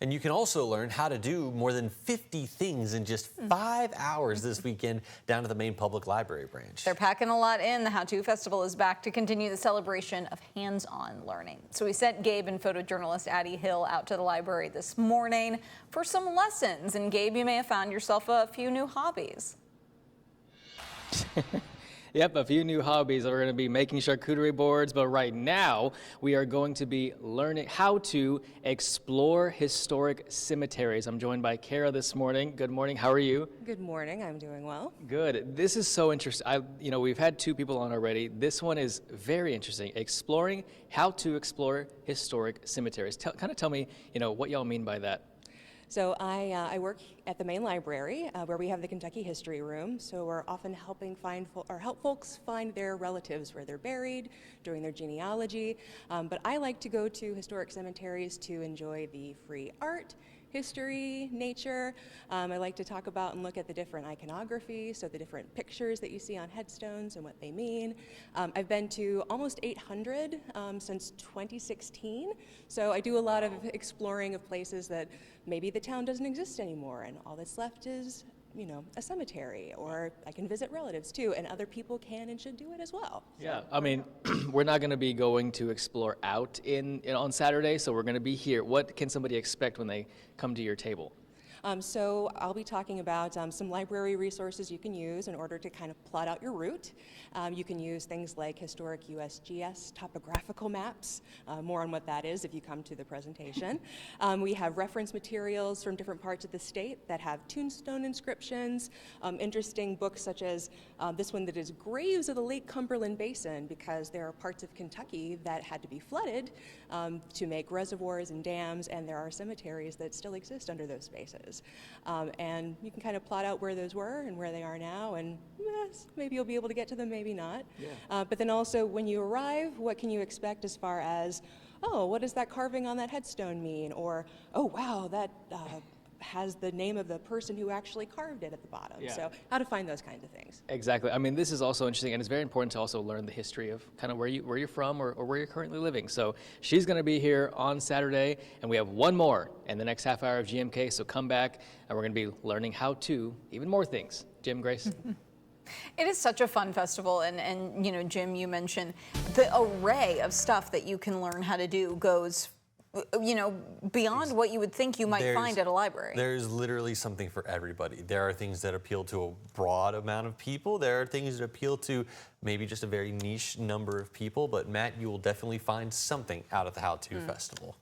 And you can also learn how to do more than 50 things in just 5 hours this weekend down at the main public library branch. They're packing a lot in. The How To Festival is back to continue the celebration of hands-on learning. So we sent Gabe and photojournalist Addie Hill out to the library this morning for some lessons. And Gabe, you may have found yourself a few new hobbies. Yep, a few new hobbies. We're going to be making charcuterie boards, but right now we are going to be learning how to explore historic cemeteries. I'm joined by Kara this morning. Good morning. How are you? Good morning. I'm doing well. Good. This is so interesting. We've had two people on already. This one is very interesting. Exploring how to explore historic cemeteries. Kind of tell me, what y'all mean by that. So I work at the main library where we have the Kentucky History Room. So we're often helping help folks find their relatives where they're buried, doing their genealogy. But I like to go to historic cemeteries to enjoy the free art, history, nature. I like to talk about and look at the different iconography, so the different pictures that you see on headstones and what they mean. I've been to almost 800 since 2016, so I do a lot of exploring of places that maybe the town doesn't exist anymore, and all that's left is a cemetery, or I can visit relatives too, and other people can and should do it as well. Yeah, I mean, we're not going to be going to explore out on Saturday, so we're going to be here. What can somebody expect when they come to your table? So I'll be talking about some library resources you can use in order to kind of plot out your route. You can use things like historic USGS topographical maps, more on what that is if you come to the presentation. We have reference materials from different parts of the state that have tombstone inscriptions, interesting books such as this one that is Graves of the Lake Cumberland Basin, because there are parts of Kentucky that had to be flooded to make reservoirs and dams, and there are cemeteries that still exist under those spaces. And you can kind of plot out where those were and where they are now, and yes, maybe you'll be able to get to them, maybe not. Yeah. But then also when you arrive, what can you expect as far as, oh, what does that carving on that headstone mean? Or, oh, wow, that has the name of the person who actually carved it at the bottom. Yeah. So how to find those kinds of things. Exactly. I mean, this is also interesting, and it's very important to also learn the history of kind of where you're from or where you're currently living. So she's going to be here on Saturday, and we have one more in the next half hour of GMK, so come back, and we're going to be learning how to even more things. Jim, Grace? It is such a fun festival, and Jim, you mentioned the array of stuff that you can learn how to do goes beyond what you would think you might find at a library. There's literally something for everybody. There are things that appeal to a broad amount of people. There are things that appeal to maybe just a very niche number of people. But Matt, you will definitely find something out at the How To Festival.